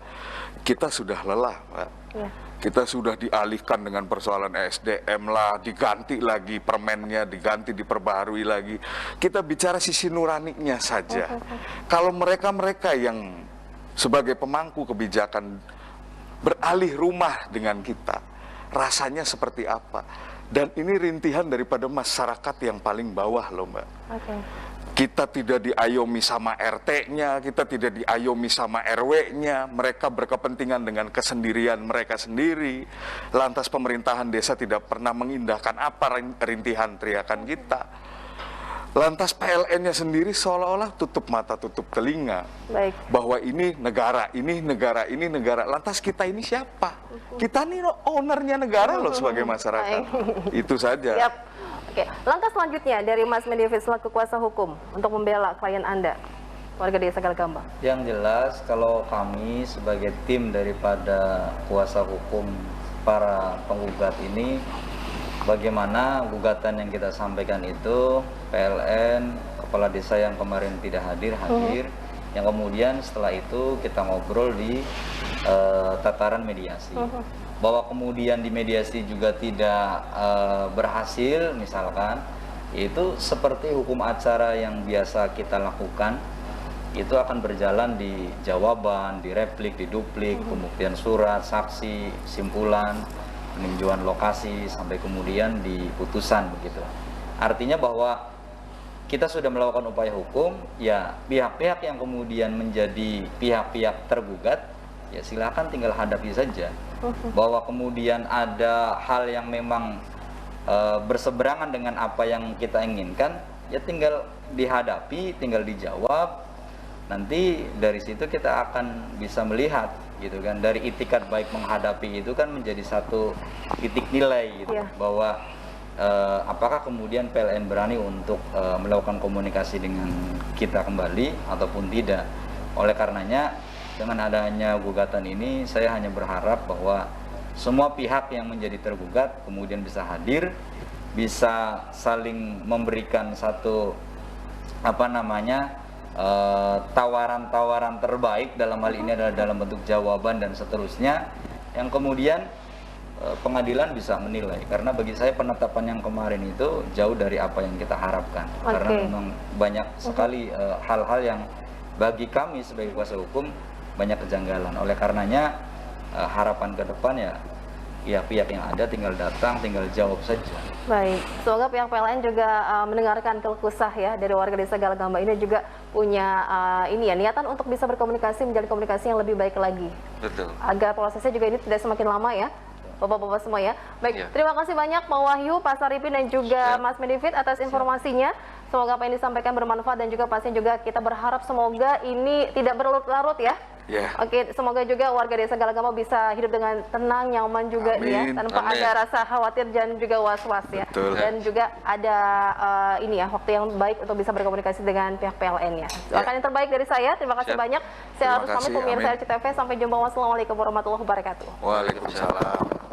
kita sudah lelah, Pak. Ya. Kita sudah dialihkan dengan persoalan SDM lah, diganti lagi permennya, diganti, diperbaharui lagi. Kita bicara sisi nuraninya saja. Kalau mereka-mereka yang sebagai pemangku kebijakan beralih rumah dengan kita, rasanya seperti apa? Dan ini rintihan daripada masyarakat yang paling bawah loh, Mbak. Oke. Kita tidak diayomi sama RT-nya, kita tidak diayomi sama RW-nya, mereka berkepentingan dengan kesendirian mereka sendiri. Lantas pemerintahan desa tidak pernah mengindahkan apa rintihan teriakan kita. Lantas PLN-nya sendiri seolah-olah tutup mata, tutup telinga. Baik. Bahwa ini negara, ini negara, ini negara. Lantas kita ini siapa? Kita ini ownernya negara loh sebagai masyarakat. Itu saja. Siap. Oke, langkah selanjutnya dari Mas Mendevis selaku kuasa hukum untuk membela klien Anda, warga desa Galgamba. Yang jelas kalau kami sebagai tim daripada kuasa hukum para penggugat ini, bagaimana gugatan yang kita sampaikan itu PLN, kepala desa yang kemarin tidak hadir, yang kemudian setelah itu kita ngobrol di tataran mediasi. Bahwa kemudian di mediasi juga tidak berhasil misalkan, Yaitu seperti hukum acara yang biasa kita lakukan, itu akan berjalan di jawaban, di replik, di duplik, kemudian surat, saksi, simpulan, peninjauan lokasi, sampai kemudian di putusan begitu. Artinya bahwa kita sudah melakukan upaya hukum, ya pihak-pihak yang kemudian menjadi pihak-pihak tergugat, ya silakan tinggal hadapi saja. Bahwa kemudian ada hal yang memang berseberangan dengan apa yang kita inginkan, ya tinggal dihadapi, tinggal dijawab. Nanti dari situ kita akan bisa melihat gitu kan, dari itikat baik menghadapi itu kan menjadi satu titik nilai gitu, bahwa apakah kemudian PLN berani untuk melakukan komunikasi dengan kita kembali ataupun tidak. Oleh karenanya dengan adanya gugatan ini, saya hanya berharap bahwa semua pihak yang menjadi tergugat kemudian bisa hadir, bisa saling memberikan satu tawaran-tawaran terbaik, dalam hal ini adalah dalam bentuk jawaban dan seterusnya, yang kemudian pengadilan bisa menilai. Karena bagi saya penetapan yang kemarin itu jauh dari apa yang kita harapkan, karena memang banyak sekali hal-hal yang bagi kami sebagai kuasa hukum banyak kejanggalan. Oleh karenanya harapan ke depan ya pihak yang ada tinggal datang, tinggal jawab saja. Baik, semoga pihak PLN juga mendengarkan keluh kesah ya dari warga desa Galagamba ini, juga punya niatan untuk bisa berkomunikasi, menjadi komunikasi yang lebih baik lagi. Betul. Agar prosesnya juga ini tidak semakin lama ya, Bapak-bapak semua ya. Baik, terima kasih banyak Pak Wahyu, Pak Saripin, dan juga Mas Medivit atas informasinya. Semoga apa yang disampaikan bermanfaat, dan juga pastinya juga kita berharap semoga ini tidak berlarut-larut ya. Oke, semoga juga warga desa Galagamba bisa hidup dengan tenang, nyaman juga nih ya, tanpa ada rasa khawatir dan juga was-was ya. Dan juga ada waktu yang baik untuk bisa berkomunikasi dengan pihak PLN ya. Doakan yang terbaik dari saya. Terima kasih banyak. Saya harus pamit pemirsa RCTV. Sampai jumpa. Wassalamualaikum warahmatullahi wabarakatuh. Waalaikumsalam.